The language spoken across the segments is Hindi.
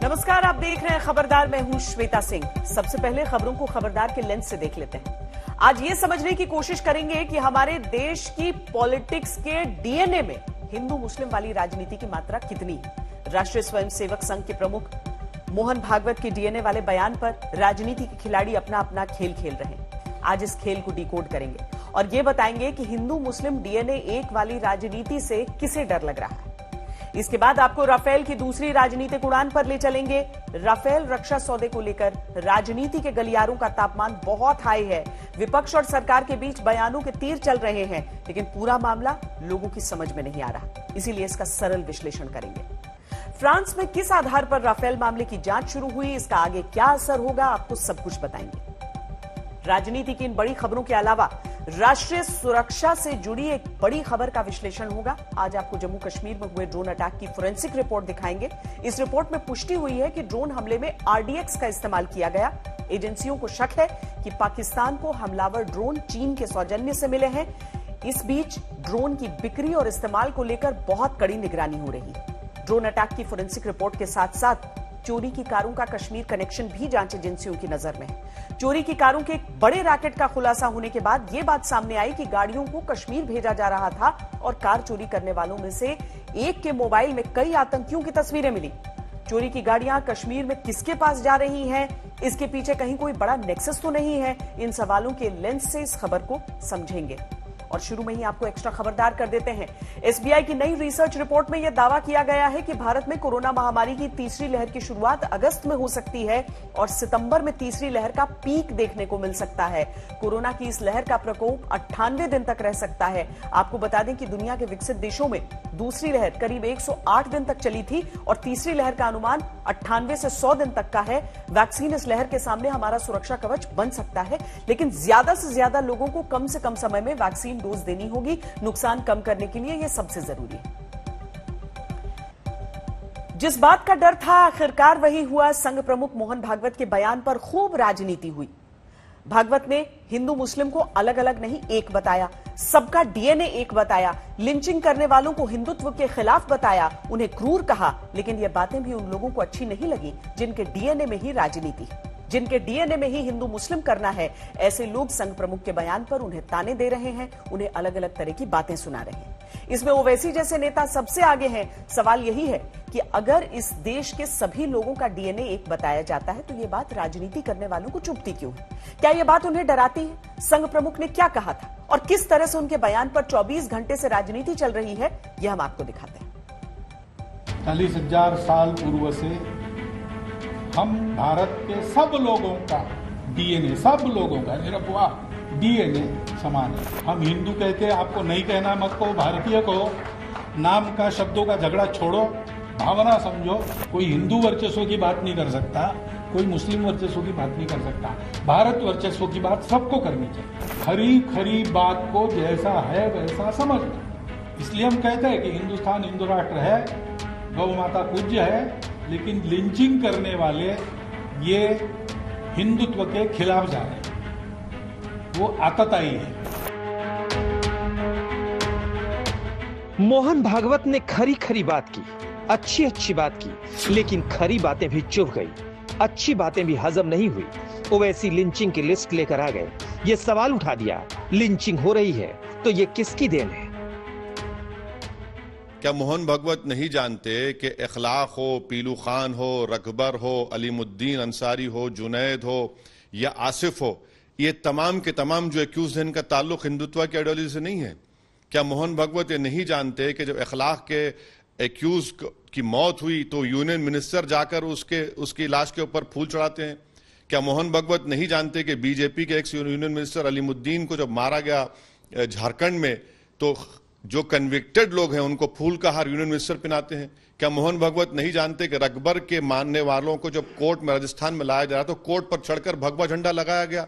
नमस्कार, आप देख रहे हैं खबरदार। मैं हूं श्वेता सिंह। सबसे पहले खबरों को खबरदार के लेंस से देख लेते हैं। आज ये समझने की कोशिश करेंगे कि हमारे देश की पॉलिटिक्स के डीएनए में हिंदू मुस्लिम वाली राजनीति की मात्रा कितनी है। राष्ट्रीय स्वयंसेवक संघ के प्रमुख मोहन भागवत के डीएनए वाले बयान पर राजनीति के खिलाड़ी अपना अपना खेल खेल रहे हैं। आज इस खेल को डिकोड करेंगे और ये बताएंगे कि हिंदू मुस्लिम डीएनए एक वाली राजनीति से किसे डर लग रहा है। इसके बाद आपको राफेल की दूसरी राजनीतिक उड़ान पर ले चलेंगे। राफेल रक्षा सौदे को लेकर राजनीति के गलियारों का तापमान बहुत हाई है। विपक्ष और सरकार के बीच बयानों के तीर चल रहे हैं, लेकिन पूरा मामला लोगों की समझ में नहीं आ रहा, इसीलिए इसका सरल विश्लेषण करेंगे। फ्रांस में किस आधार पर राफेल मामले की जांच शुरू हुई, इसका आगे क्या असर होगा, आपको सब कुछ बताएंगे। राजनीति की इन बड़ी खबरों के अलावा राष्ट्रीय सुरक्षा से जुड़ी एक बड़ी खबर का विश्लेषण होगा। आज आपको जम्मू कश्मीर में हुए ड्रोन अटैक की फोरेंसिक रिपोर्ट दिखाएंगे। इस रिपोर्ट में पुष्टि हुई है कि ड्रोन हमले में आरडीएक्स का इस्तेमाल किया गया। एजेंसियों को शक है कि पाकिस्तान को हमलावर ड्रोन चीन के सौजन्य से मिले हैं। इस बीच ड्रोन की बिक्री और इस्तेमाल को लेकर बहुत कड़ी निगरानी हो रही है। ड्रोन अटैक की फोरेंसिक रिपोर्ट के साथ साथ चोरी की कारों का कश्मीर कनेक्शन भी जांच एजेंसियों की नजर में है। चोरी की कारों के एक बड़े रैकेट का खुलासा होने के बाद यह बात सामने आई कि गाड़ियों को कश्मीर भेजा जा रहा था और कार चोरी करने वालों में से एक के मोबाइल में कई आतंकियों की तस्वीरें मिली। चोरी की गाड़ियां कश्मीर में किसके पास जा रही हैं, इसके पीछे कहीं कोई बड़ा नेक्सस तो नहीं है। इन सवालों के लेंस से इस खबर को समझेंगे। और शुरू में ही आपको एक्स्ट्रा खबरदार कर देते हैं। एसबीआई की नई रिसर्च रिपोर्ट में यह दावा किया गया है कि भारत में कोरोना महामारी की तीसरी लहर की शुरुआत अगस्त में हो सकती है और सितंबर में तीसरी लहर का पीक देखने को मिल सकता है। कोरोना की इस लहर का प्रकोप 98 दिन तक रह सकता है। आपको बता दें कि दुनिया के विकसित देशों में दूसरी लहर करीब 108 दिन तक चली थी और तीसरी लहर का अनुमान 98 से 100 दिन तक का है। वैक्सीन इस लहर के सामने हमारा सुरक्षा कवच बन सकता है, लेकिन ज्यादा से ज्यादा लोगों को कम से कम समय में वैक्सीन डोज देनी होगी। नुकसान कम करने के लिए यह सबसे जरूरी है। जिस बात का डर था आखिरकार वही हुआ। संघ प्रमुख मोहन भागवत के बयान पर खूब राजनीति हुई। भागवत ने हिंदू मुस्लिम को अलग अलग नहीं एक बताया, सबका डीएनए एक बताया, लिंचिंग करने वालों को हिंदुत्व के खिलाफ बताया, उन्हें क्रूर कहा। लेकिन ये बातें भी उन लोगों को अच्छी नहीं लगी जिनके डीएनए में ही राजनीति, जिनके डीएनए में ही हिंदू मुस्लिम करना है। ऐसे लोग संघ प्रमुख के बयान पर उन्हें ताने दे रहे हैं, उन्हें अलग अलग तरह की बातें सुना रहे हैं। इसमें ओवैसी जैसे नेता सबसे आगे हैं। सवाल यही है कि अगर इस देश के सभी लोगों का डीएनए एक बताया जाता है तो ये बात राजनीति करने वालों को चुभती क्यों है? क्या ये बात उन्हें डराती है? संघ प्रमुख ने क्या कहा था और किस तरह से उनके बयान पर 24 घंटे से राजनीति चल रही है, यह हम आपको दिखाते हैं। 40,000 साल पूर्व से हम भारत के सब लोगों का डीएनए, सब लोगों का निरहुआ डीएनए समान है। हम हिंदू कहते हैं, आपको नहीं कहना, मत कहो, भारतीय कहो। नाम का, शब्दों का झगड़ा छोड़ो, भावना समझो। कोई हिंदू वर्चस्व की बात नहीं कर सकता, कोई मुस्लिम वर्चस्व की बात नहीं कर सकता। भारत वर्चस्व की बात सबको करनी चाहिए। खरी खरी बात को जैसा है वैसा समझना। इसलिए हम कहते हैं कि हिंदुस्तान हिंदू राष्ट्र है, गौ माता पूज्य है, लेकिन लिंचिंग करने वाले ये हिंदुत्व के खिलाफ जा रहे हैं, वो आतताई है। मोहन भागवत ने खरी खरी बात की, अच्छी अच्छी बात की, लेकिन खरी बातें भी चुभ गई, अच्छी बातें भी हजम नहीं हुई। ओवैसी लिंचिंग की लिस्ट लेकर आ गए। ये सवाल उठा दिया, लिंचिंग हो रही है तो ये किसकी देन है? क्या मोहन भागवत नहीं जानते कि इखलाक हो, पीलू खान हो, रकबर हो, अलीमुद्दीन अंसारी हो, जुनैद हो या आसिफ हो, ये तमाम के तमाम जो एक्यूज हैं इनका ताल्लुक हिंदुत्व की आइडियोलॉजी से नहीं है? क्या मोहन भागवत ये नहीं जानते कि जब इखलाक के एक्यूज की मौत हुई तो यूनियन मिनिस्टर जाकर उसकी लाश के ऊपर फूल चढ़ाते हैं? क्या मोहन भागवत नहीं जानते कि बीजेपी के एक्स यूनियन मिनिस्टर अलीमुद्दीन को जब मारा गया झारखंड में तो जो कन्विक्टेड लोग हैं उनको फूल का हार यूनियन मिनिस्टर पहनाते हैं? क्या मोहन भागवत नहीं जानते कि रकबर के मानने वालों को जब कोर्ट में राजस्थान में लाया जा रहा तो कोर्ट पर चढ़कर भगवा झंडा लगाया गया?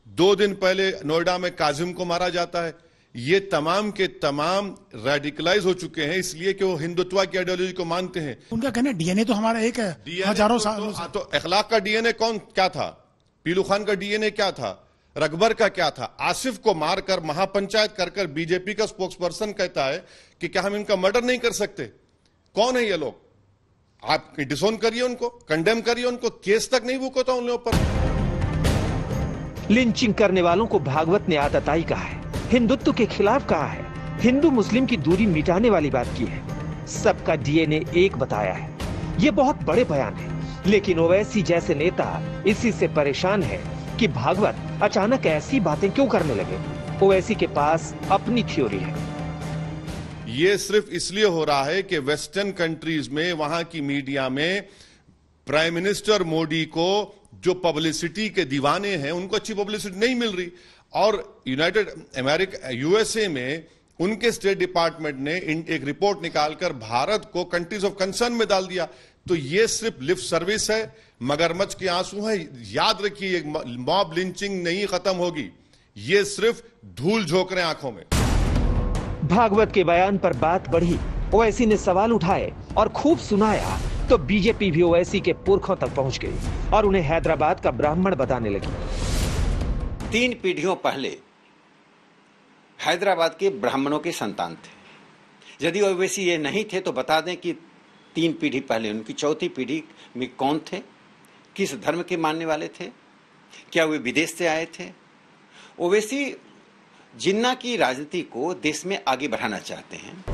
2 दिन पहले नोएडा में काजिम को मारा जाता है। ये तमाम के तमाम रेडिकलाइज हो चुके हैं इसलिए कि वो हिंदुत्व की आइडियोलॉजी को मानते हैं। उनका कहना डीएनए तो हमारा एक है, हजारों सालों से। तो इखलाक का डीएनए क्या था? पीलू खान का डीएनए क्या था? रकबर का क्या था? आसिफ को मारकर महापंचायत कर बीजेपी का स्पोक्स पर्सन कहता है कि क्या हम इनका मर्डर नहीं कर सकते? कौन है ये लोग? आप डिसोन करिए उनको, कंडेम करिए उनको, केस तक नहीं बुक होता उन लोगों पर। लिंचिंग करने वालों को भागवत ने आतताई कहा है, हिंदुत्व के खिलाफ कहा है, हिंदू मुस्लिम की दूरी मिटाने वाली बात की है, सबका डीएनए एक बताया है। ये बहुत बड़े बयान है, लेकिन ओवैसी जैसे नेता इसी से परेशान है कि भागवत अचानक ऐसी बातें क्यों करने लगे। ओवैसी के पास अपनी थ्योरी है। ये सिर्फ इसलिए हो रहा है कि वेस्टर्न कंट्रीज में, वहां की मीडिया में प्राइम मिनिस्टर मोदी को जो पब्लिसिटी के दीवाने हैं उनको अच्छी पब्लिसिटी नहीं मिल रही, और यूनाइटेड अमेरिका यूएसए में उनके स्टेट डिपार्टमेंट ने एक रिपोर्ट निकालकर भारत को कंट्रीज ऑफ कंसर्न में डाल दिया। तो ये सिर्फ लिप सर्विस है, मगरमच्छ के आंसू है। याद रखिए, मॉब लिंचिंग नहीं खत्म होगी, ये सिर्फ धूल झोंक रहे आंखों में। भागवत के बयान पर बात बढ़ी, ओवैसी ने सवाल उठाए और खूब सुनाया, तो बीजेपी भी ओवैसी के पुरखों तक पहुंच गई और उन्हें हैदराबाद का ब्राह्मण बताने लगी। 3 पीढ़ियों पहले हैदराबाद के ब्राह्मणों के संतान थे। यदि ओवैसी ये नहीं थे तो बता दें कि 3 पीढ़ी पहले उनकी चौथी पीढ़ी में कौन थे, किस धर्म के मानने वाले थे, क्या वे विदेश से आए थे। ओवैसी जिन्ना की राजनीति को देश में आगे बढ़ाना चाहते हैं।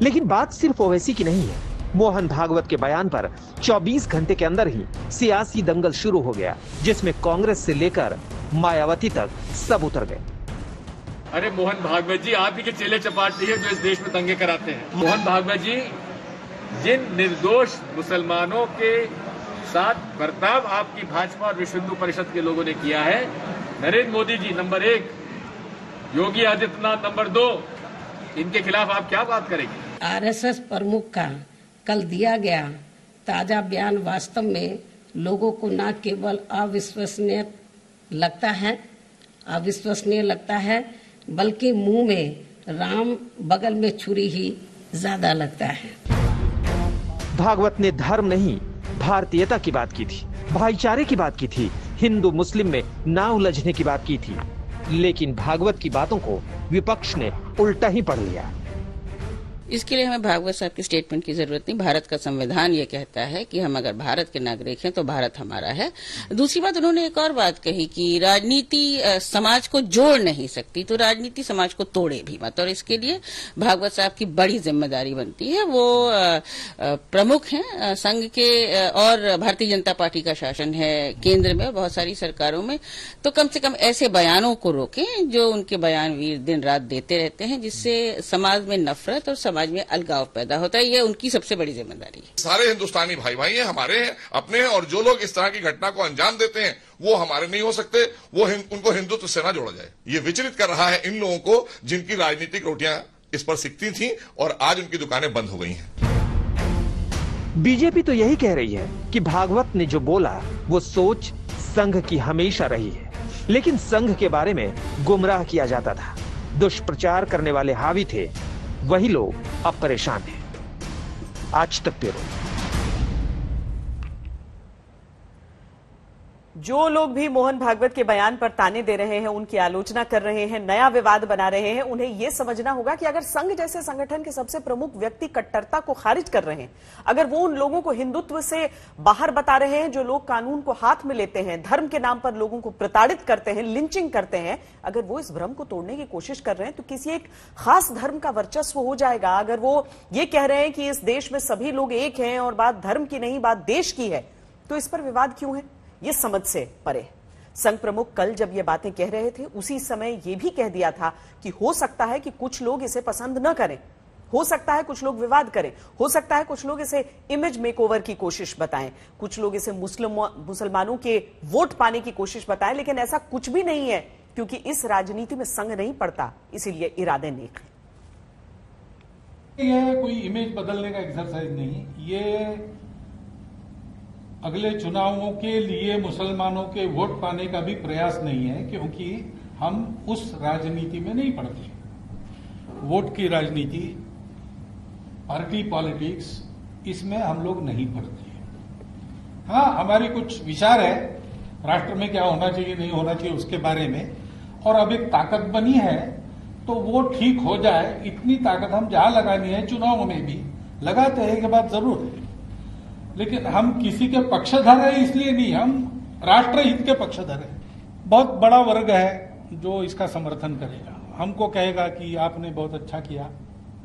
लेकिन बात सिर्फ ओवैसी की नहीं है। मोहन भागवत के बयान पर 24 घंटे के अंदर ही सियासी दंगल शुरू हो गया, जिसमें कांग्रेस से लेकर मायावती तक सब उतर गए। अरे मोहन भागवत जी, आप ही के चेले चपाटी है जो इस देश में दंगे कराते हैं। मोहन भागवत जी, जिन निर्दोष मुसलमानों के साथ बर्ताव आपकी भाजपा और विश्व हिंदू परिषद के लोगों ने किया है, नरेंद्र मोदी जी नंबर 1, योगी आदित्यनाथ नंबर 2, इनके खिलाफ आप क्या बात करेंगे। आरएसएस प्रमुख का कल दिया गया ताजा बयान वास्तव में लोगों को न केवल अविश्वसनीय लगता है बल्कि मुंह में राम बगल में छुरी ही ज्यादा लगता है। भागवत ने धर्म नहीं, भारतीयता की बात की थी, भाईचारे की बात की थी, हिंदू मुस्लिम में ना उलझने की बात की थी। लेकिन भागवत की बातों को विपक्ष ने उल्टा ही पढ़ लिया। इसके लिए हमें भागवत साहब की स्टेटमेंट की जरूरत नहीं। भारत का संविधान ये कहता है कि हम अगर भारत के नागरिक हैं तो भारत हमारा है। दूसरी बात, उन्होंने एक और बात कही कि राजनीति समाज को जोड़ नहीं सकती, तो राजनीति समाज को तोड़े भी मत, और इसके लिए भागवत साहब की बड़ी जिम्मेदारी बनती है। वो प्रमुख हैं संघ के, और भारतीय जनता पार्टी का शासन है केंद्र में, बहुत सारी सरकारों में, तो कम से कम ऐसे बयानों को रोकें जो उनके बयानवीर दिन रात देते रहते हैं, जिससे समाज में नफरत और समाज में अलगाव पैदा होता है। ये उनकी सबसे बड़ी जिम्मेदारी है। सारे हिंदुस्तानी भाई भाई हैं, हमारे हैं, अपने हैं, और जो लोग इस तरह की घटना को अंजाम देते हैं वो हमारे नहीं हो सकते। वो उनको हिंदुत्व से ना जोड़ा जाए। ये विचलित कर रहा है इन लोगों को जिनकी राजनीतिक रोटियां इस पर सिकती थी और आज उनकी दुकानें बंद हो गई हैं। बीजेपी तो यही कह रही है कि भागवत ने जो बोला वो सोच संघ की हमेशा रही है, लेकिन संघ के बारे में गुमराह किया जाता था। दुष्प्रचार करने वाले हावी थे, वही लोग अब परेशान हैं। आज तक ब्यूरो। जो लोग भी मोहन भागवत के बयान पर ताने दे रहे हैं, उनकी आलोचना कर रहे हैं, नया विवाद बना रहे हैं, उन्हें यह समझना होगा कि अगर संघ जैसे संगठन के सबसे प्रमुख व्यक्ति कट्टरता को खारिज कर रहे हैं, अगर वो उन लोगों को हिंदुत्व से बाहर बता रहे हैं जो लोग कानून को हाथ में लेते हैं, धर्म के नाम पर लोगों को प्रताड़ित करते हैं, लिंचिंग करते हैं, अगर वो इस भ्रम को तोड़ने की कोशिश कर रहे हैं तो किसी एक खास धर्म का वर्चस्व हो जाएगा। अगर वो ये कह रहे हैं कि इस देश में सभी लोग एक हैं और बात धर्म की नहीं, बात देश की है, तो इस पर विवाद क्यों है? ये समझ से परे। संघ प्रमुख कल जब ये बातें कह रहे थे, उसी समय ये भी कह दिया था कि हो सकता है कि कुछ लोग इसे पसंद न करें, हो सकता है कुछ लोग विवाद करें, हो सकता है कुछ लोग इसे इमेज मेकओवर की कोशिश बताएं, कुछ लोग इसे मुसलमानों के वोट पाने की कोशिश बताएं, लेकिन ऐसा कुछ भी नहीं है, क्योंकि इस राजनीति में संघ नहीं पड़ता, इसीलिए इरादे नेक हैं। यह कोई इमेज बदलने का एक्सरसाइज नहीं, ये अगले चुनावों के लिए मुसलमानों के वोट पाने का भी प्रयास नहीं है, क्योंकि हम उस राजनीति में नहीं पड़ते। वोट की राजनीति, पार्टी पॉलिटिक्स, इसमें हम लोग नहीं पड़ते। हाँ, हमारी कुछ विचार है राष्ट्र में क्या होना चाहिए नहीं होना चाहिए उसके बारे में, और अब एक ताकत बनी है तो वो ठीक हो जाए, इतनी ताकत हम जहां लगानी है चुनाव में भी, लगाते हैं, ये बात जरूर है, लेकिन हम किसी के पक्षधर है इसलिए नहीं, हम राष्ट्रहित के पक्षधर है। बहुत बड़ा वर्ग है जो इसका समर्थन करेगा, हमको कहेगा कि आपने बहुत अच्छा किया,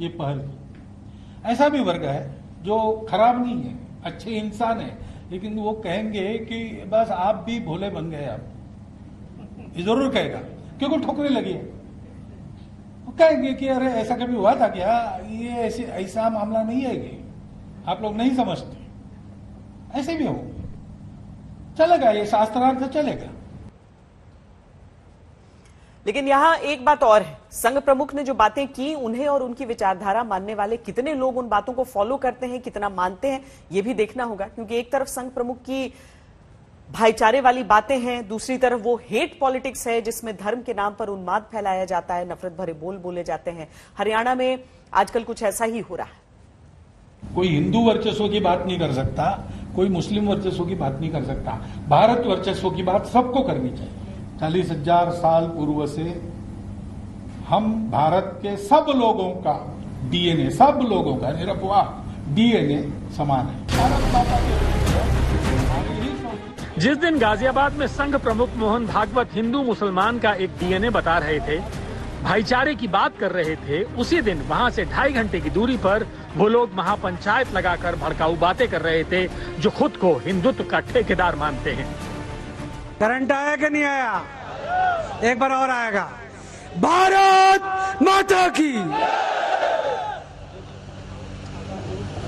ये पहल की। ऐसा भी वर्ग है जो खराब नहीं है, अच्छे इंसान है, लेकिन वो कहेंगे कि बस आप भी भोले बन गए, आप ये जरूर कहेगा, क्योंकि ठोकने लगी है। वो कहेंगे कि अरे ऐसा कभी हुआ था क्या, ये ऐसा मामला नहीं है, ये आप लोग नहीं समझते, ऐसे भी होंगे, चलेगा, ये शास्त्रार्थ चलेगा। लेकिन यहां एक बात और है, संघ प्रमुख ने जो बातें की, उन्हें और उनकी विचारधारा मानने वाले कितने लोग उन बातों को फॉलो करते हैं, कितना मानते हैं, यह भी देखना होगा। क्योंकि एक तरफ संघ प्रमुख की भाईचारे वाली बातें हैं, दूसरी तरफ वो हेट पॉलिटिक्स है जिसमें धर्म के नाम पर उन्माद फैलाया जाता है, नफरत भरे बोल बोले जाते हैं। हरियाणा में आजकल कुछ ऐसा ही हो रहा है। कोई हिंदू वर्चस्व की बात नहीं कर सकता, कोई मुस्लिम वर्चस्व की बात नहीं कर सकता, भारत वर्चस्व की बात सबको करनी चाहिए। 40,000 साल पूर्व से हम भारत के सब लोगों का डीएनए, सब लोगों का निरपवाह डीएनए समान है। भारत माता के जिस दिन गाजियाबाद में संघ प्रमुख मोहन भागवत हिंदू मुसलमान का एक डीएनए बता रहे थे, भाईचारे की बात कर रहे थे, उसी दिन वहां से 2.5 घंटे की दूरी पर वो लोग महापंचायत लगाकर भड़काऊ बातें कर रहे थे, जो खुद को हिंदुत्व का ठेकेदार मानते हैं। करंट आया कि नहीं आया? एक बार और आएगा। भारत माता की।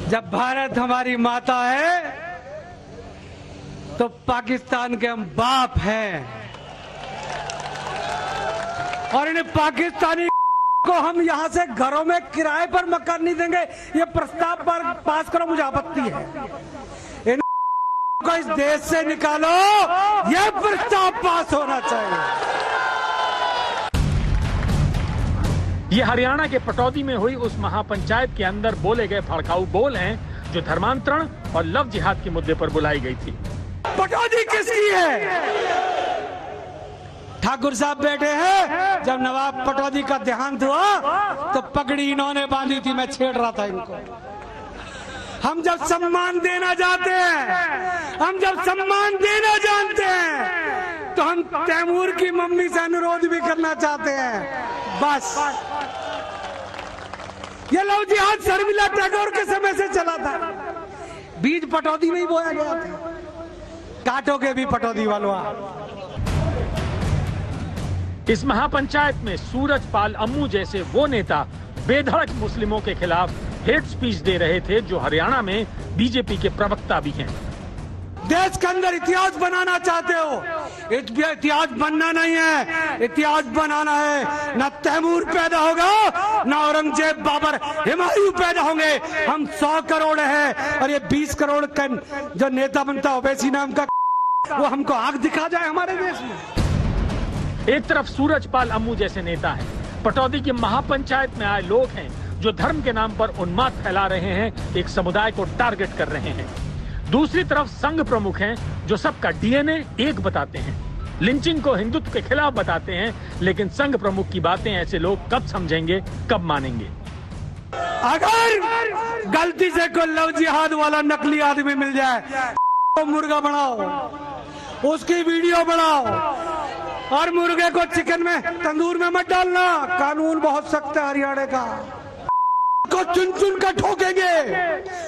जब भारत हमारी माता है तो पाकिस्तान के हम बाप हैं, और इन पाकिस्तानी को हम यहां से घरों में किराए पर मकान नहीं देंगे। ये प्रस्ताव पर पास करो, मुझे आपत्ति है। इन को इस देश से निकालो, यह प्रस्ताव पास होना चाहिए। ये हरियाणा के पटौदी में हुई उस महापंचायत के अंदर बोले गए भड़काऊ बोल हैं जो धर्मांतरण और लव जिहाद के मुद्दे पर बुलाई गई थी। पटौदी किसकी है? ठाकुर साहब बैठे हैं, जब नवाब पटौदी का देहांत हुआ तो पगड़ी इन्होंने बांधी थी, मैं छेड़ रहा था इनको। हम जब सम्मान देना चाहते हैं, हम जब सम्मान देना जानते हैं, तो हम तैमूर की मम्मी से अनुरोध भी करना चाहते हैं। बस ये लव जिहाद शर्मिला टैगोर के समय से चला था, बीज पटौदी में ही बोया गया था। काटोगे भी पटौदी वालों। इस महापंचायत में सूरजपाल अम्मू जैसे वो नेता बेधड़क मुस्लिमों के खिलाफ हेट स्पीच दे रहे थे, जो हरियाणा में बीजेपी के प्रवक्ता भी हैं। देश के अंदर इतिहास बनाना चाहते हो, इतिहास बनना नहीं है, इतिहास बनाना है। न तैमूर पैदा होगा, न औरंगजेब, बाबर, हुमायूं पैदा होंगे। हम 100 करोड़ है, और ये 20 करोड़ का जो नेता बनता ओवैसी नाम का, वो हमको आग दिखा जाए हमारे देश में। एक तरफ सूरजपाल अम्मू जैसे नेता हैं, पटौदी की महापंचायत में आए लोग हैं जो धर्म के नाम पर उन्माद फैला रहे हैं, एक समुदाय को टारगेट कर रहे हैं। दूसरी तरफ संघ प्रमुख हैं जो सबका डीएनए एक बताते हैं, लिंचिंग को हिंदुत्व के खिलाफ बताते हैं। लेकिन संघ प्रमुख की बातें ऐसे लोग कब समझेंगे, कब मानेंगे? अगर गलती से कोई लव जिहाद वाला नकली आदमी मिल जाए तो मुर्गा बनाओ, उसकी वीडियो बनाओ, और मुर्गे को चिकन में तंदूर में मत डालना। कानून बहुत सख्त है हरियाणा का, को चुन चुन कर ठोकेंगे,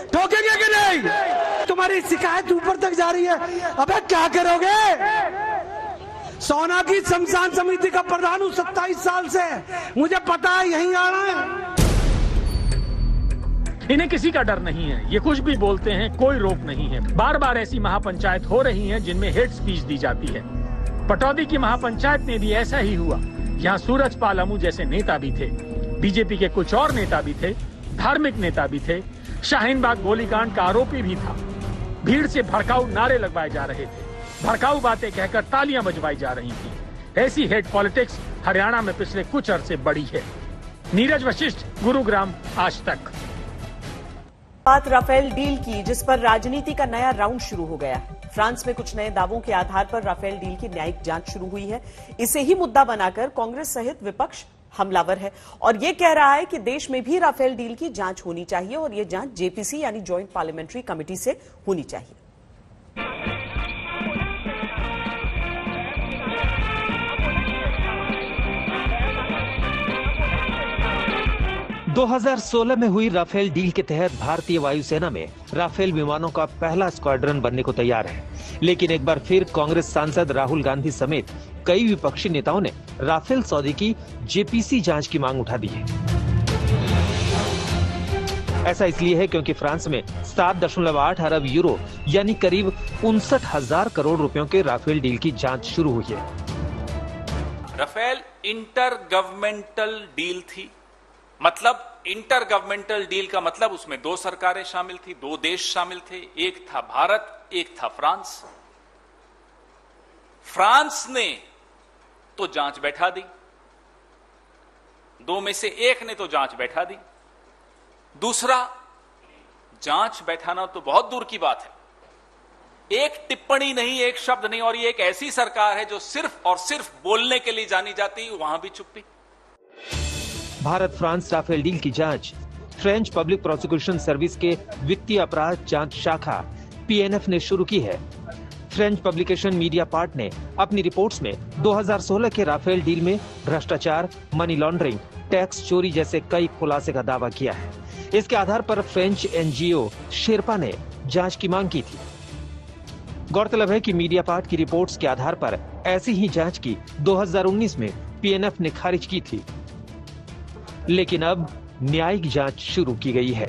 ठोकेंगे कि नहीं? तुम्हारी शिकायत ऊपर तक जा रही है, अबे क्या करोगे? सोना की शमशान समिति का प्रधान हूँ 27 साल से, मुझे पता है यहीं आना है। इन्हें किसी का डर नहीं है, ये कुछ भी बोलते हैं, कोई रोक नहीं है। बार बार ऐसी महापंचायत हो रही हैं जिनमें हेट स्पीच दी जाती है। पटौदी की महापंचायत में भी ऐसा ही हुआ। यहाँ सूरजपाल अम्मू जैसे नेता भी थे, बीजेपी के कुछ और नेता भी थे, धार्मिक नेता भी थे, शाहीनबाग गोलीकांड का आरोपी भी था। भीड़ से भड़काऊ नारे लगवाए जा रहे थे, भड़काऊ बातें कहकर तालियां बजवाई जा रही थी। ऐसी हेट पॉलिटिक्स हरियाणा में पिछले कुछ अरसे बढ़ी है। नीरज वशिष्ठ, गुरुग्राम, आज तक। बात राफेल डील की, जिस पर राजनीति का नया राउंड शुरू हो गया। फ्रांस में कुछ नए दावों के आधार पर राफेल डील की न्यायिक जांच शुरू हुई है। इसे ही मुद्दा बनाकर कांग्रेस सहित विपक्ष हमलावर है और ये कह रहा है कि देश में भी राफेल डील की जांच होनी चाहिए और ये जांच जेपीसी यानी जॉइंट पार्लियामेंट्री कमेटी से होनी चाहिए। 2016 में हुई राफेल डील के तहत भारतीय वायुसेना में राफेल विमानों का पहला स्क्वाड्रन बनने को तैयार है, लेकिन एक बार फिर कांग्रेस सांसद राहुल गांधी समेत कई विपक्षी नेताओं ने राफेल सौदे की जेपीसी जांच की मांग उठा दी है। ऐसा इसलिए है क्योंकि फ्रांस में 7.8 अरब यूरो यानी करीब 59,000 करोड़ रुपयों के राफेल डील की जांच शुरू हुई है। राफेल इंटर गवर्नमेंटल डील थी, मतलब इंटर गवर्नमेंटल डील का मतलब उसमें 2 सरकारें शामिल थी, 2 देश शामिल थे, एक था भारत, एक था फ्रांस। फ्रांस ने तो जांच बैठा दी, 2 में से एक ने तो जांच बैठा दी, दूसरा जांच बैठाना तो बहुत दूर की बात है, एक टिप्पणी नहीं, एक शब्द नहीं, और ये एक ऐसी सरकार है जो सिर्फ और सिर्फ बोलने के लिए जानी जाती है, वहां भी चुप्पी। भारत फ्रांस राफेल डील की जांच फ्रेंच पब्लिक प्रोसिक्यूशन सर्विस के वित्तीय अपराध जांच शाखा पीएनएफ ने शुरू की है। फ्रेंच पब्लिकेशन मीडिया पार्ट ने अपनी रिपोर्ट्स में 2016 के राफेल डील में भ्रष्टाचार, मनी लॉन्ड्रिंग, टैक्स चोरी जैसे कई खुलासे का दावा किया है। इसके आधार पर फ्रेंच एनजीओ शेरपा ने जांच की मांग की थी। गौरतलब है कि मीडिया पार्ट की रिपोर्ट्स के आधार पर ऐसी ही जांच की 2019 में पीएनएफ ने खारिज की थी, लेकिन अब न्यायिक जांच शुरू की गई है।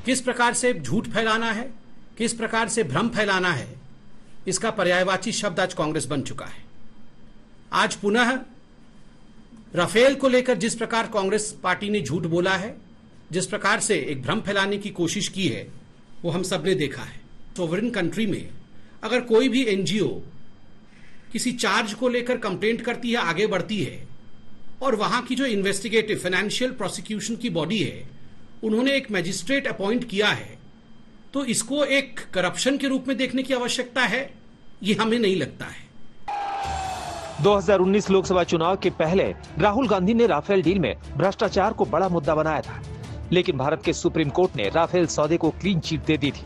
किस प्रकार से झूठ फैलाना है, किस प्रकार से भ्रम फैलाना है, इसका पर्यायवाची शब्द आज कांग्रेस बन चुका है। आज पुनः राफेल को लेकर जिस प्रकार कांग्रेस पार्टी ने झूठ बोला है, जिस प्रकार से एक भ्रम फैलाने की कोशिश की है, वो हम सबने देखा है। सोवरेन कंट्री में अगर कोई भी एनजीओ किसी चार्ज को लेकर कंप्लेंट करती है, आगे बढ़ती है, और वहां की जो इन्वेस्टिगेटिव फाइनेंशियल प्रोसिक्यूशन की बॉडी है, उन्होंने एक मैजिस्ट्रेट अपॉइंट किया है, तो इसको एक करप्शन के रूप में देखने की आवश्यकता है, ये हमें नहीं लगता है। 2019 लोकसभा चुनाव के पहले राहुल गांधी ने राफेल डील में भ्रष्टाचार को बड़ा मुद्दा बनाया था, लेकिन भारत के सुप्रीम कोर्ट ने राफेल सौदे को क्लीन चिट दे दी थी।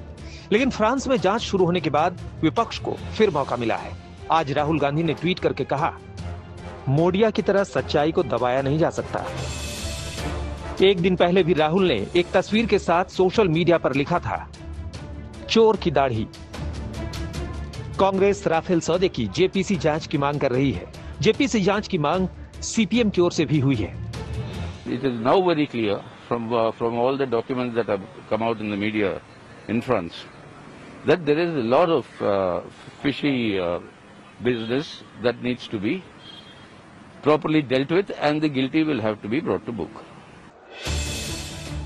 लेकिन फ्रांस में जांच शुरू होने के बाद विपक्ष को फिर मौका मिला है। आज राहुल गांधी ने ट्वीट करके कहा, मोडिया की तरह सच्चाई को दबाया नहीं जा सकता। एक दिन पहले भी राहुल ने एक तस्वीर के साथ सोशल मीडिया पर लिखा था, चोर की दाढ़ी। कांग्रेस राफेल सौदे की जेपीसी जांच की मांग कर रही है। जेपीसी जांच की मांग सीपीएम की ओर से भी हुई है। It is now very clear from all the documents that have come out in the media in France that there is a lot of fishy business that needs to be properly dealt with and the guilty will have to be brought to book.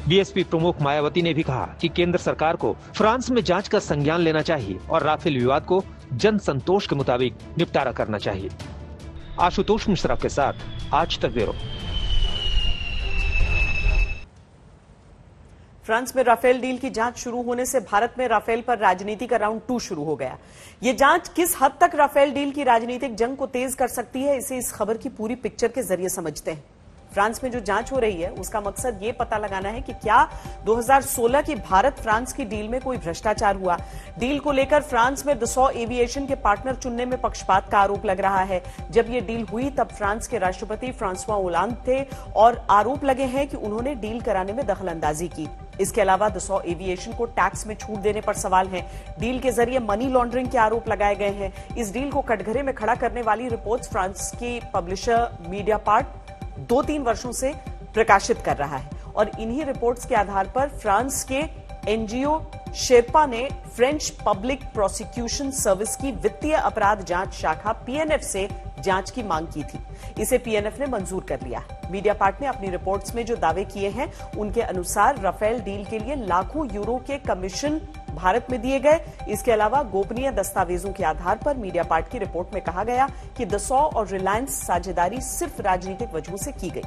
BSP प्रमुख मायावती ने भी कहा कि केंद्र सरकार को फ्रांस में जांच का संज्ञान लेना चाहिए और राफेल विवाद को जन संतोष के मुताबिक निपटारा करना चाहिए। आशुतोष मिश्रा के साथ आज तक ब्यूरो। फ्रांस में राफेल डील की जांच शुरू होने से भारत में राफेल पर राजनीति का राउंड 2 शुरू हो गया। ये जांच किस हद तक राफेल डील की राजनीतिक जंग को तेज कर सकती है, इसे इस खबर की पूरी पिक्चर के जरिए समझते हैं। फ्रांस में जो जांच हो रही है उसका मकसद ये पता लगाना है कि क्या 2016 की भारत फ्रांस की डील में कोई भ्रष्टाचार हुआ। डील को लेकर फ्रांस में दसॉ एविएशन के पार्टनर चुनने में पक्षपात का आरोप लग रहा है। जब ये डील हुई तब फ्रांस के राष्ट्रपति फ्रांसवा ओलांद थे और आरोप लगे हैं कि उन्होंने डील कराने में दखलंदाजी की। इसके अलावा दसॉ एविएशन को टैक्स में छूट देने पर सवाल हैं। डील के जरिए मनी लॉन्ड्रिंग के आरोप लगाए गए हैं। इस डील को कटघरे में खड़ा करने वाली रिपोर्ट्स फ्रांस की पब्लिशर मीडिया पार्ट 2-3 वर्षों से प्रकाशित कर रहा है और इन्हीं रिपोर्ट्स के आधार पर फ्रांस के एनजीओ शेरपा ने फ्रेंच पब्लिक प्रोसिक्यूशन सर्विस की वित्तीय अपराध जांच शाखा पीएनएफ से जांच की मांग की थी। इसे पीएनएफ ने मंजूर कर लिया। मीडिया पार्ट ने अपनी रिपोर्ट्स में जो दावे किए हैं उनके अनुसार राफेल डील के लिए लाखों यूरो के कमीशन भारत में दिए गए। इसके अलावा गोपनीय दस्तावेजों के आधार पर मीडिया पार्ट की रिपोर्ट में कहा गया कि दसॉ और रिलायंस साझेदारी सिर्फ राजनीतिक वजहों से की गई।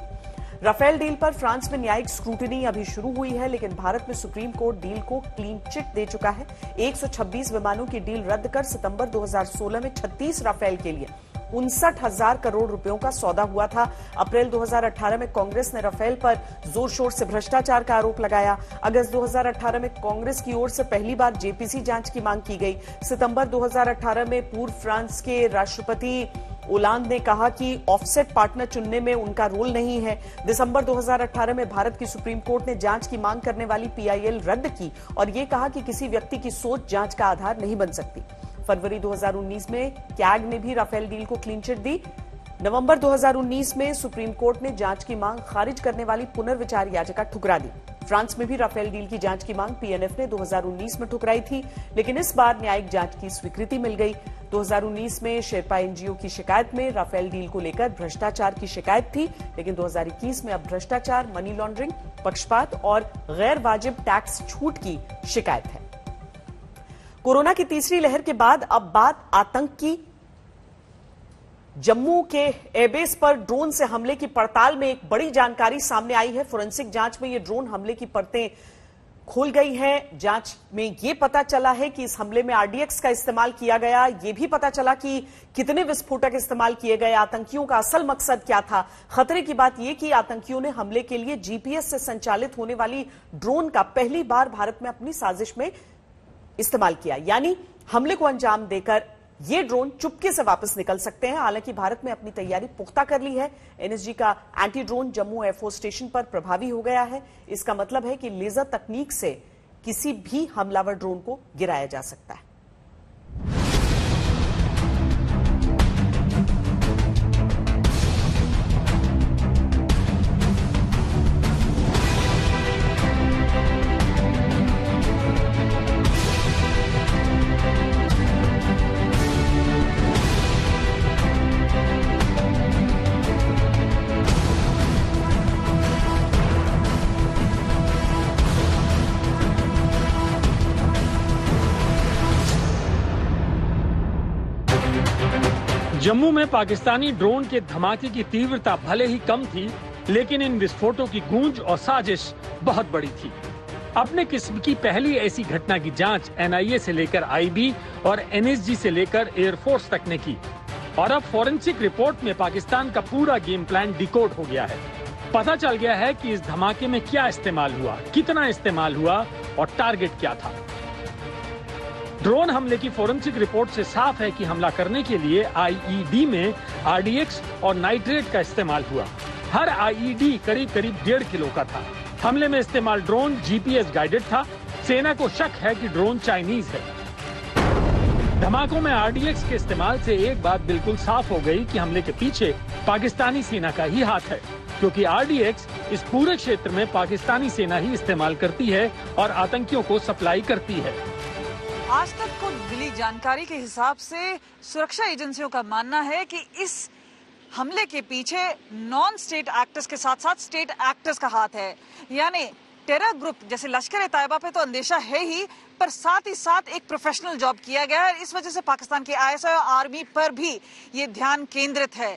राफेल डील पर फ्रांस में न्यायिक स्क्रूटनी अभी शुरू हुई है, लेकिन भारत में सुप्रीम कोर्ट डील को क्लीन चिट दे चुका है। 126 विमानों की डील रद्द कर सितंबर 2016 में 36 राफेल के लिए 59,000 करोड़ रुपयों का सौदा हुआ था। अप्रैल 2018 में कांग्रेस ने राफेल पर जोर शोर से भ्रष्टाचार का आरोप लगाया। अगस्त 2018 में कांग्रेस की ओर से पहली बार जेपीसी जांच की मांग की गई। सितंबर 2018 में पूर्व फ्रांस के राष्ट्रपति ओलांद ने कहा कि ऑफसेट पार्टनर चुनने में उनका रोल नहीं है। दिसंबर 2018 में भारत की सुप्रीम कोर्ट ने जांच की मांग करने वाली पीआईएल रद्द की और यह कहा कि किसी व्यक्ति की सोच जांच का आधार नहीं बन सकती। फरवरी 2019 में कैग ने भी राफेल डील को क्लीन चिट दी। नवंबर 2019 में सुप्रीम कोर्ट ने जांच की मांग खारिज करने वाली पुनर्विचार याचिका ठुकरा दी। फ्रांस में भी राफेल डील की जांच की मांग पीएनएफ ने 2019 में ठुकराई थी, लेकिन इस बार न्यायिक जांच की स्वीकृति मिल गई। 2019 में शेरपा एनजीओ की शिकायत में राफेल डील को लेकर भ्रष्टाचार की शिकायत थी, लेकिन 2021 में अब भ्रष्टाचार, मनी लॉन्ड्रिंग, पक्षपात और गैर वाजिब टैक्स छूट की शिकायत है। कोरोना की तीसरी लहर के बाद अब बात आतंक की। जम्मू के एयरबेस पर ड्रोन से हमले की पड़ताल में एक बड़ी जानकारी सामने आई है। फोरेंसिक जांच में ये ड्रोन हमले की परतें खोल गई हैं। जांच में ये पता चला है कि इस हमले में आरडीएक्स का इस्तेमाल किया गया। ये भी पता चला कि कितने विस्फोटक इस्तेमाल किए गए, आतंकियों का असल मकसद क्या था। खतरे की बात यह कि आतंकियों ने हमले के लिए जीपीएस से संचालित होने वाली ड्रोन का पहली बार भारत में अपनी साजिश में इस्तेमाल किया, यानी हमले को अंजाम देकर ये ड्रोन चुपके से वापस निकल सकते हैं। हालांकि भारत ने अपनी तैयारी पुख्ता कर ली है। एनएसजी का anti drone Jammu air force station पर प्रभावी हो गया है। इसका मतलब है कि लेजर तकनीक से किसी भी हमलावर ड्रोन को गिराया जा सकता है। जम्मू में पाकिस्तानी ड्रोन के धमाके की तीव्रता भले ही कम थी, लेकिन इन विस्फोटों की गूंज और साजिश बहुत बड़ी थी। अपने किस्म की पहली ऐसी घटना की जांच एनआईए से लेकर आईबी और एनएसजी से लेकर एयरफोर्स तक ने की और अब फॉरेंसिक रिपोर्ट में पाकिस्तान का पूरा गेम प्लान डिकोड हो गया है। पता चल गया है कि इस धमाके में क्या इस्तेमाल हुआ, कितना इस्तेमाल हुआ और टारगेट क्या था। ड्रोन हमले की फोरेंसिक रिपोर्ट से साफ है कि हमला करने के लिए आईईडी में आरडीएक्स और नाइट्रेट का इस्तेमाल हुआ। हर आईईडी करीब 1.5 किलो का था। हमले में इस्तेमाल ड्रोन जीपीएस गाइडेड था। सेना को शक है कि ड्रोन चाइनीज है। धमाकों में आरडीएक्स के इस्तेमाल से एक बात बिल्कुल साफ हो गई कि हमले के पीछे पाकिस्तानी सेना का ही हाथ है, क्योंकि आरडीएक्स इस पूरे क्षेत्र में पाकिस्तानी सेना ही इस्तेमाल करती है और आतंकियों को सप्लाई करती है। आज तक को मिली जानकारी के हिसाब से सुरक्षा एजेंसियों का मानना है कि इस हमले के पीछे नॉन स्टेट एक्टर्स के साथ साथ स्टेट एक्टर्स का हाथ है। यानी टेरर ग्रुप जैसे लश्कर-ए-तैयबा पे तो अंदेशा है ही, पर साथ ही साथ एक प्रोफेशनल जॉब किया गया है। इस वजह से पाकिस्तान की आईएसआई और आर्मी पर भी ये ध्यान केंद्रित है।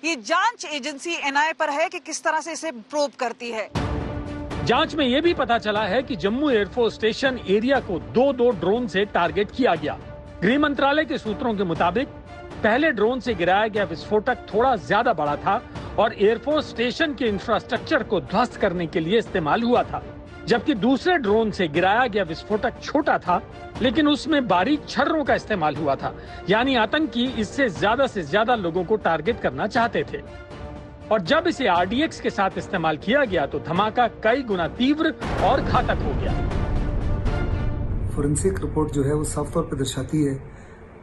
ये जांच एजेंसी एनआईए पर है कि किस तरह से इसे प्रोब करती है। जांच में यह भी पता चला है कि जम्मू एयरफोर्स स्टेशन एरिया को 2 ड्रोन से टारगेट किया गया। गृह मंत्रालय के सूत्रों के मुताबिक पहले ड्रोन से गिराया गया विस्फोटक थोड़ा ज्यादा बड़ा था और एयरफोर्स स्टेशन के इंफ्रास्ट्रक्चर को ध्वस्त करने के लिए इस्तेमाल हुआ था, जबकि दूसरे ड्रोन से गिराया गया विस्फोटक छोटा था, लेकिन उसमें बारीक छर्रों का इस्तेमाल हुआ था। यानी आतंकी इससे ज्यादा लोगों को टारगेट करना चाहते थे और जब इसे आरडीएक्स के साथ इस्तेमाल किया गया तो धमाका कई गुना तीव्र और घातक हो गया। फोरेंसिक रिपोर्ट जो है वो साफ तौर पर दर्शाती है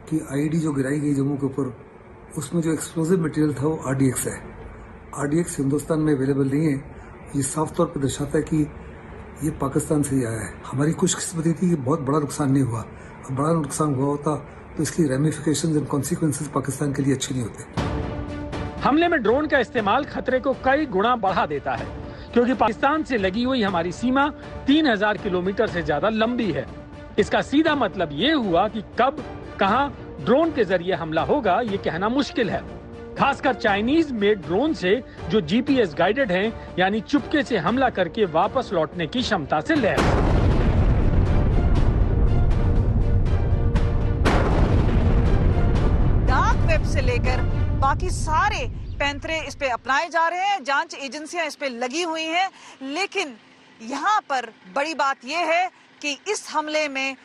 कि आईईडी जो गिराई गई जम्मू के ऊपर, उसमें जो एक्सप्लोजिव मटेरियल था वो आरडीएक्स है। आरडीएक्स हिंदुस्तान में अवेलेबल नहीं है। ये साफ तौर पर दर्शाता है कि ये पाकिस्तान से ही आया है। हमारी खुशकिस्मती थी कि बहुत बड़ा नुकसान नहीं हुआ। अब बड़ा नुकसान हुआ होता तो इसकी रेमिफिकेशंस एंड कॉन्सिक्वेंसेस पाकिस्तान के लिए अच्छे नहीं होते। हमले में ड्रोन का इस्तेमाल खतरे को कई गुना बढ़ा देता है, क्योंकि पाकिस्तान से लगी हुई हमारी सीमा 3000 किलोमीटर से ज्यादा लंबी है। इसका सीधा मतलब ये हुआ कि कब कहां ड्रोन के जरिए हमला होगा ये कहना मुश्किल है, खासकर चाइनीज मेड ड्रोन से जो जीपीएस गाइडेड हैं, यानी चुपके से हमला करके वापस लौटने की क्षमता से लैस। डार्क वेब से लेकर बाकी सारे पैंतरे इस पे अपनाए जा रहे हैं, जांच एजेंसियां इस पे लगी हुई हैं। लेकिन यहाँ पर बड़ी बात यह है कि इस हमले में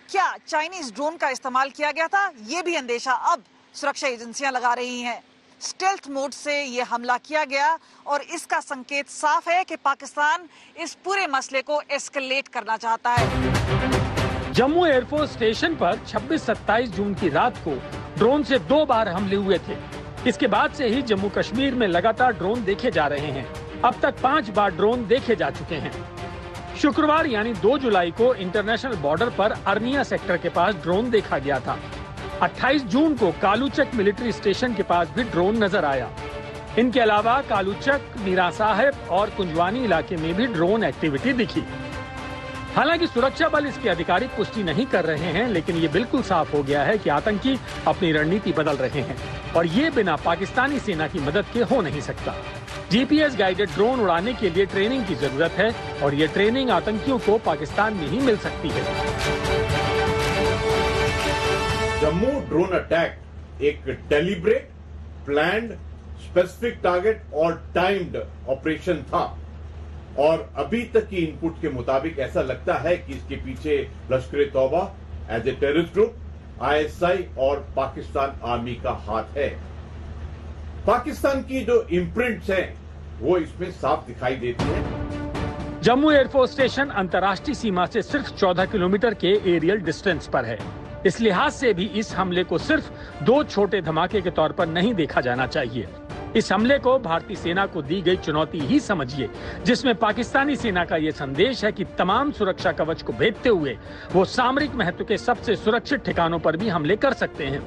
क्या चाइनीज ड्रोन का इस्तेमाल किया गया था, ये भी अंदेशा अब सुरक्षा एजेंसियां लगा रही हैं। स्टेल्थ मोड से ये हमला किया गया और इसका संकेत साफ है कि पाकिस्तान इस पूरे मसले को एस्केलेट करना चाहता है। जम्मू एयरफोर्स स्टेशन पर 26-27 जून की रात को ड्रोन से 2 बार हमले हुए थे। इसके बाद से ही जम्मू कश्मीर में लगातार ड्रोन देखे जा रहे हैं। अब तक 5 बार ड्रोन देखे जा चुके हैं। शुक्रवार यानी 2 जुलाई को इंटरनेशनल बॉर्डर पर अर्निया सेक्टर के पास ड्रोन देखा गया था। 28 जून को कालूचक मिलिट्री स्टेशन के पास भी ड्रोन नजर आया। इनके अलावा कालूचक, मीरा साहिब और कुंजवानी इलाके में भी ड्रोन एक्टिविटी दिखी। हालांकि सुरक्षा बल इसकी आधिकारिक पुष्टि नहीं कर रहे हैं, लेकिन ये बिल्कुल साफ हो गया है कि आतंकी अपनी रणनीति बदल रहे हैं और ये बिना पाकिस्तानी सेना की मदद के हो नहीं सकता। जीपीएस गाइडेड ड्रोन उड़ाने के लिए ट्रेनिंग की जरूरत है और ये ट्रेनिंग आतंकियों को पाकिस्तान में ही मिल सकती है। जम्मू ड्रोन अटैक एक डेलिब्रेट, प्लान्ड, स्पेसिफिक टारगेट और टाइम्ड ऑपरेशन था और अभी तक की इनपुट के मुताबिक ऐसा लगता है कि इसके पीछे Lashkar-e-Taiba as a terrorist group, ISI और पाकिस्तान आर्मी का हाथ है। पाकिस्तान की जो इम्प्रिंट्स हैं वो इसमें साफ दिखाई देती है। जम्मू एयरफोर्स स्टेशन अंतर्राष्ट्रीय सीमा से सिर्फ 14 किलोमीटर के एरियल डिस्टेंस पर है। इस लिहाज से भी इस हमले को सिर्फ 2 छोटे धमाके के तौर पर नहीं देखा जाना चाहिए। इस हमले को भारतीय सेना को दी गई चुनौती ही समझिए, जिसमें पाकिस्तानी सेना का ये संदेश है कि तमाम सुरक्षा कवच को भेदते हुए वो सामरिक महत्व के सबसे सुरक्षित ठिकानों पर भी हमले कर सकते हैं।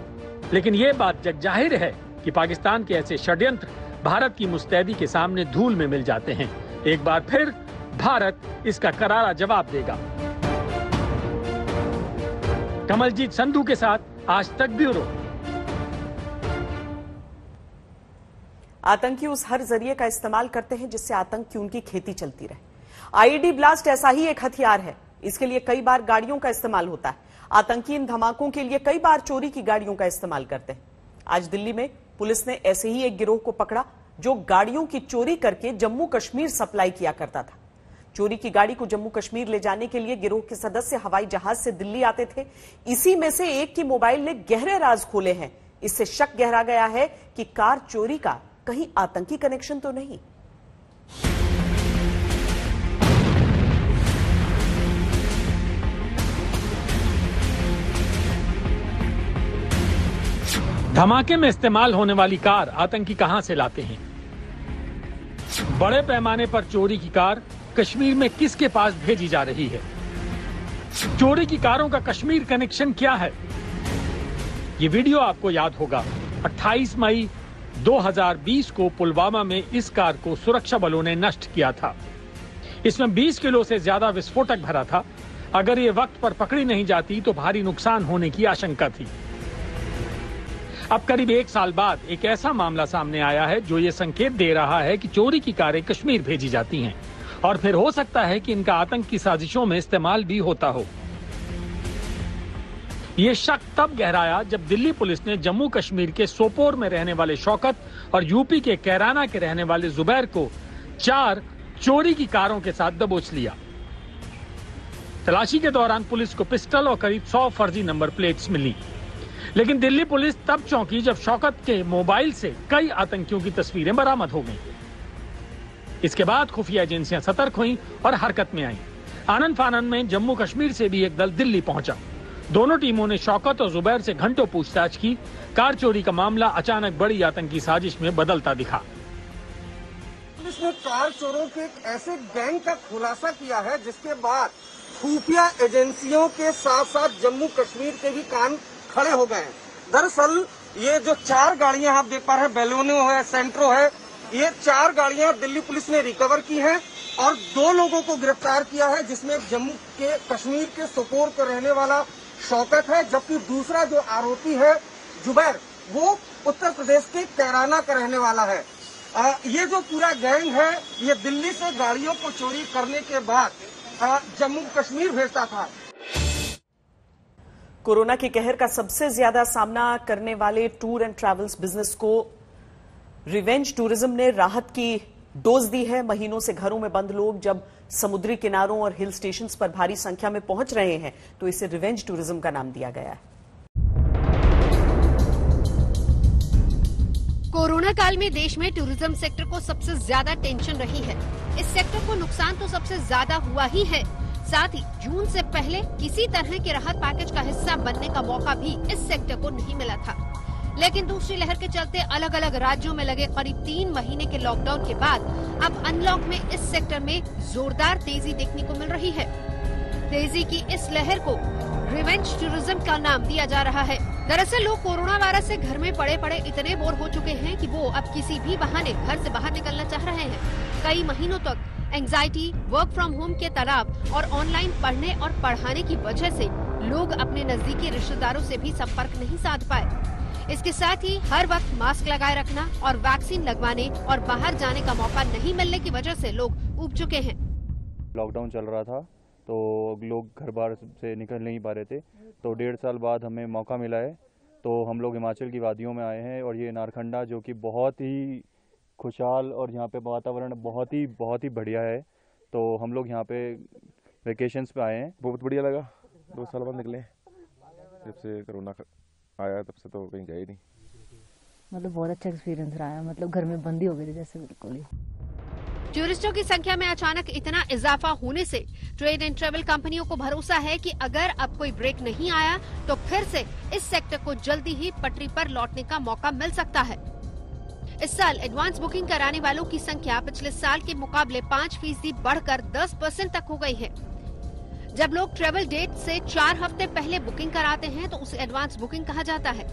लेकिन ये बात जग जाहिर है कि पाकिस्तान के ऐसे षड्यंत्र भारत की मुस्तैदी के सामने धूल में मिल जाते हैं। एक बार फिर भारत इसका करारा जवाब देगा। कमलजीत संधू के साथ आज तक ब्यूरो। आतंकी उस हर जरिए का इस्तेमाल करते हैं जिससे आतंक की उनकी खेती चलती रहे। आईईडी ब्लास्ट ऐसा ही एक हथियार है। इसके लिए कई बार गाड़ियों का इस्तेमाल होता है। आतंकी इन धमाकों के लिए कई बार चोरी की गाड़ियों का इस्तेमाल करते हैं। आज दिल्ली में पुलिस ने ऐसे ही एक गिरोह को पकड़ा जो गाड़ियों की चोरी करके जम्मू कश्मीर सप्लाई किया करता था। चोरी की गाड़ी को जम्मू कश्मीर ले जाने के लिए गिरोह के सदस्य हवाई जहाज से दिल्ली आते थे। इसी में से एक की मोबाइल ने गहरे राज खोले हैं। इससे शक गहरा गया है कि कार चोरी का कहीं आतंकी कनेक्शन तो नहीं। धमाके में इस्तेमाल होने वाली कार आतंकी कहां से लाते हैं? बड़े पैमाने पर चोरी की कार कश्मीर में किसके पास भेजी जा रही है? चोरी की कारों का कश्मीर कनेक्शन क्या है? ये वीडियो आपको याद होगा। 28 मई 2020 को पुलवामा में इस कार को सुरक्षा बलों ने नष्ट किया था। इसमें 20 किलो से ज्यादा विस्फोटक भरा था। अगर ये वक्त पर पकड़ी नहीं जाती तो भारी नुकसान होने की आशंका थी। अब करीब 1 साल बाद एक ऐसा मामला सामने आया है जो ये संकेत दे रहा है कि चोरी की कारें कश्मीर भेजी जाती हैं और फिर हो सकता है कि इनका आतंक की साजिशों में इस्तेमाल भी होता हो। ये शक तब गहराया जब दिल्ली पुलिस ने जम्मू कश्मीर के सोपोर में रहने वाले शौकत और यूपी के कैराना के रहने वाले जुबैर को 4 चोरी की कारों के साथ दबोच लिया। तलाशी के दौरान पुलिस को पिस्टल और करीब 100 फर्जी नंबर प्लेट्स मिली। लेकिन दिल्ली पुलिस तब चौंकी जब शौकत के मोबाइल से कई आतंकियों की तस्वीरें बरामद हो गईं। इसके बाद खुफिया एजेंसियां सतर्क हुईं और हरकत में आईं। आनन फानन में जम्मू कश्मीर से भी एक दल दिल्ली पहुंचा। दोनों टीमों ने शौकत और जुबैर से घंटों पूछताछ की। कार चोरी का मामला अचानक बड़ी आतंकी साजिश में बदलता दिखा। पुलिस ने कार चोरों के एक ऐसे गैंग का खुलासा किया है जिसके बाद खुफिया एजेंसियों के साथ साथ जम्मू कश्मीर के भी कान खड़े हो गए हैं। दरअसल ये जो 4 गाड़ियां आप देख पा रहे हैं, बेलोनो है, सेंट्रो है, ये 4 गाड़ियां दिल्ली पुलिस ने रिकवर की हैं और 2 लोगों को गिरफ्तार किया है, जिसमें जम्मू के कश्मीर के सोपोर का रहने वाला शौकत है, जबकि दूसरा जो आरोपी है जुबैर वो उत्तर प्रदेश के कैराना का रहने वाला है। ये जो पूरा गैंग है ये दिल्ली से गाड़ियों को चोरी करने के बाद जम्मू कश्मीर भेजता था। कोरोना के कहर का सबसे ज्यादा सामना करने वाले टूर एंड ट्रैवल्स बिजनेस को रिवेंज टूरिज्म ने राहत की डोज दी है। महीनों से घरों में बंद लोग जब समुद्री किनारों और हिल स्टेशंस पर भारी संख्या में पहुंच रहे हैं तो इसे रिवेंज टूरिज्म का नाम दिया गया है। कोरोना काल में देश में टूरिज्म सेक्टर को सबसे ज्यादा टेंशन रही है। इस सेक्टर को नुकसान तो सबसे ज्यादा हुआ ही है, साथ ही जून से पहले किसी तरह के राहत पैकेज का हिस्सा बनने का मौका भी इस सेक्टर को नहीं मिला था। लेकिन दूसरी लहर के चलते अलग अलग राज्यों में लगे करीब 3 महीने के लॉकडाउन के बाद अब अनलॉक में इस सेक्टर में जोरदार तेजी देखने को मिल रही है। तेजी की इस लहर को रिवेंज टूरिज्म का नाम दिया जा रहा है। दरअसल लोग कोरोना वायरस से घर में पड़े पड़े इतने बोर हो चुके हैं कि वो अब किसी भी बहाने घर से बाहर निकलना चाह रहे हैं। कई महीनों तक एंजाइटी, वर्क फ्रॉम होम के तनाव और ऑनलाइन पढ़ने और पढ़ाने की वजह से लोग अपने नजदीकी रिश्तेदारों से भी संपर्क नहीं साध पाए। इसके साथ ही हर वक्त मास्क लगाए रखना और वैक्सीन लगवाने और बाहर जाने का मौका नहीं मिलने की वजह से लोग ऊब चुके हैं। लॉकडाउन चल रहा था तो लोग घर बाहर से निकल नहीं पा रहे थे, तो 1.5 साल बाद हमें मौका मिला है तो हम लोग हिमाचल की वादियों में आए हैं और ये नारकंडा जो कि बहुत ही खुशहाल और यहाँ पे वातावरण बहुत ही बढ़िया है, तो हम लोग यहाँ पे वेकेशंस पे आए हैं। बहुत बढ़िया लगा। 2 साल बाद निकले, जब से कोरोना आया तब से तो कहीं गए नहीं। मतलब बहुत अच्छा एक्सपीरियंस रहा है, मतलब घर में बंदी हो गई थी जैसे बिल्कुल ही। टूरिस्टों की संख्या में अचानक इतना इजाफा होने से ट्रेड एंड ट्रेवल कंपनियों को भरोसा है कि अगर अब कोई ब्रेक नहीं आया तो फिर से इस सेक्टर को जल्दी ही पटरी पर लौटने का मौका मिल सकता है। इस साल एडवांस बुकिंग कराने वालों की संख्या पिछले साल के मुकाबले 5% बढ़कर 10% तक हो गई है। जब लोग ट्रेवल डेट से 4 हफ्ते पहले बुकिंग कराते हैं तो उसे एडवांस बुकिंग कहा जाता है।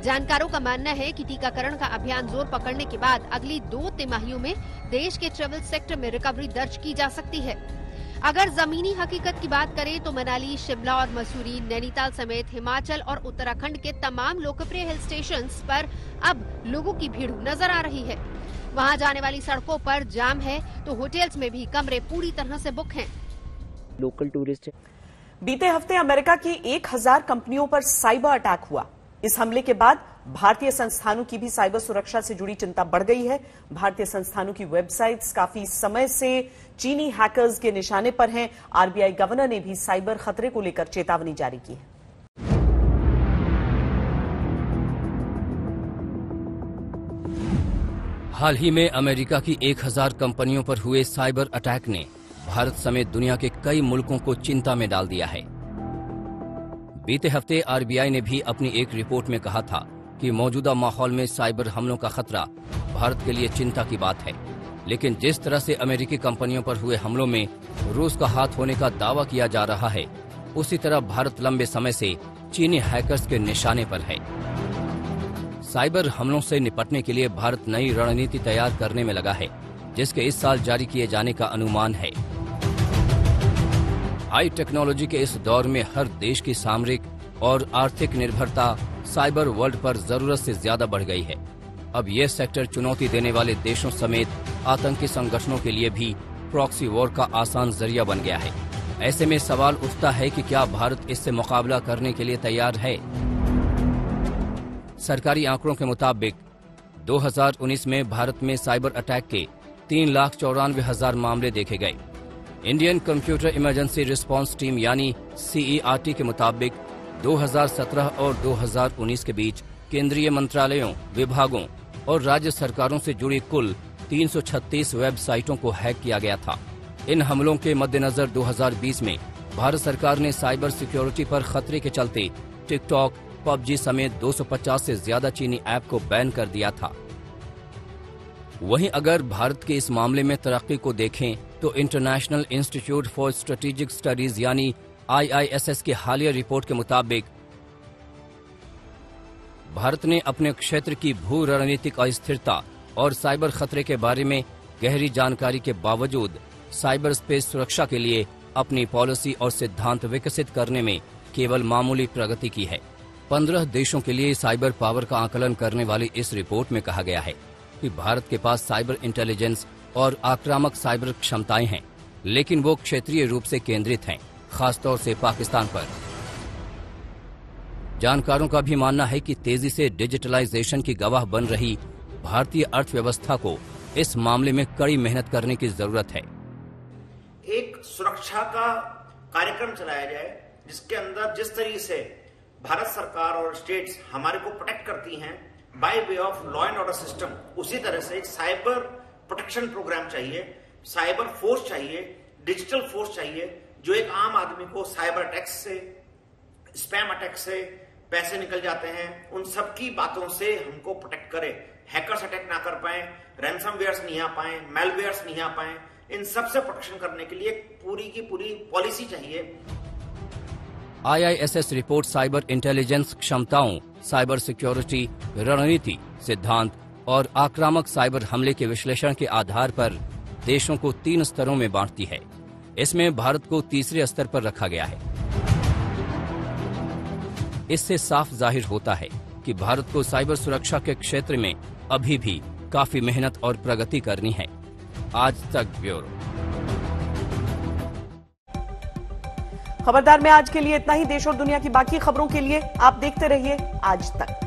जानकारों का मानना है कि टीकाकरण का अभियान जोर पकड़ने के बाद अगली 2 तिमाहियों में देश के ट्रेवल सेक्टर में रिकवरी दर्ज की जा सकती है। अगर जमीनी हकीकत की बात करें तो मनाली, शिमला और मसूरी, नैनीताल समेत हिमाचल और उत्तराखंड के तमाम लोकप्रिय हिल स्टेशंस पर अब लोगों की भीड़ नजर आ रही है। वहां जाने वाली सड़कों पर जाम है तो होटल्स में भी कमरे पूरी तरह से बुक हैं। लोकल टूरिस्ट बीते हफ्ते अमेरिका की 1000 कंपनियों पर साइबर अटैक हुआ। इस हमले के बाद भारतीय संस्थानों की भी साइबर सुरक्षा से जुड़ी चिंता बढ़ गई है। भारतीय संस्थानों की वेबसाइट्स काफी समय से चीनी हैकर्स के निशाने पर हैं। आरबीआई गवर्नर ने भी साइबर खतरे को लेकर चेतावनी जारी की है। हाल ही में अमेरिका की 1000 कंपनियों पर हुए साइबर अटैक ने भारत समेत दुनिया के कई मुल्कों को चिंता में डाल दिया है। बीते हफ्ते आरबीआई ने भी अपनी एक रिपोर्ट में कहा था कि मौजूदा माहौल में साइबर हमलों का खतरा भारत के लिए चिंता की बात है। लेकिन जिस तरह से अमेरिकी कंपनियों पर हुए हमलों में रूस का हाथ होने का दावा किया जा रहा है, उसी तरह भारत लंबे समय से चीनी हैकर्स के निशाने पर है। साइबर हमलों से निपटने के लिए भारत नई रणनीति तैयार करने में लगा है, जिसके इस साल जारी किए जाने का अनुमान है। हाई टेक्नोलॉजी के इस दौर में हर देश की सामरिक और आर्थिक निर्भरता साइबर वर्ल्ड पर जरूरत से ज्यादा बढ़ गई है। अब यह सेक्टर चुनौती देने वाले देशों समेत आतंकी संगठनों के लिए भी प्रॉक्सी वॉर का आसान जरिया बन गया है। ऐसे में सवाल उठता है कि क्या भारत इससे मुकाबला करने के लिए तैयार है? सरकारी आंकड़ों के मुताबिक 2019 में भारत में साइबर अटैक के 3,94,000 मामले देखे गए। Indian computer emergency response team यानी CERT के मुताबिक 2017 और 2019 के बीच केंद्रीय मंत्रालयों, विभागों और राज्य सरकारों से जुड़ी कुल 336 वेबसाइटों को हैक किया गया था। इन हमलों के मद्देनजर 2020 में भारत सरकार ने साइबर सिक्योरिटी पर खतरे के चलते टिकटॉक, PUBG समेत 250 से ज्यादा चीनी ऐप को बैन कर दिया था। वहीं अगर भारत के इस मामले में तरक्की को देखें तो international institute for strategic studies यानी IISS की हालिया रिपोर्ट के मुताबिक भारत ने अपने क्षेत्र की भू रणनीतिक अस्थिरता और साइबर खतरे के बारे में गहरी जानकारी के बावजूद साइबर स्पेस सुरक्षा के लिए अपनी पॉलिसी और सिद्धांत विकसित करने में केवल मामूली प्रगति की है। 15 देशों के लिए साइबर पावर का आकलन करने वाली इस रिपोर्ट में कहा गया है कि भारत के पास साइबर इंटेलिजेंस और आक्रामक साइबर क्षमताएं हैं, लेकिन वो क्षेत्रीय रूप से केंद्रित हैं, खासतौर से पाकिस्तान पर। जानकारों का भी मानना है कि तेजी से डिजिटलाइजेशन की गवाह बन रही भारतीय अर्थव्यवस्था को इस मामले में कड़ी मेहनत करने की जरूरत है। एक सुरक्षा का कार्यक्रम चलाया जाए जिसके अंदर जिस तरीके से भारत सरकार और स्टेट्स हमारे को प्रोटेक्ट करती हैं by way of law and order system, उसी तरह से एक साइबर प्रोटेक्शन प्रोग्राम चाहिए, साइबर फोर्स चाहिए, डिजिटल फोर्स चाहिए, जो एक आम आदमी को साइबर अटैक्स से, स्पैम अटैक से पैसे निकल जाते हैं, उन सब की बातों से हमको प्रोटेक्ट करे, हैकर्स अटैक ना कर पाए, रैंसमवेयर्स नहीं आ पाए, मेलवेयर्स नहीं आ पाए, इन सब से प्रोटेक्शन करने के लिए पूरी की पूरी पॉलिसी चाहिए। IISS रिपोर्ट साइबर इंटेलिजेंस क्षमताओं, साइबर सिक्योरिटी रणनीति, सिद्धांत और आक्रामक साइबर हमले के विश्लेषण के आधार पर देशों को 3 स्तरों में बांटती है। इसमें भारत को तीसरे स्तर पर रखा गया है। इससे साफ जाहिर होता है कि भारत को साइबर सुरक्षा के क्षेत्र में अभी भी काफी मेहनत और प्रगति करनी है। आज तक ब्यूरो। खबरदार में आज के लिए इतना ही। देश और दुनिया की बाकी खबरों के लिए आप देखते रहिए आज तक।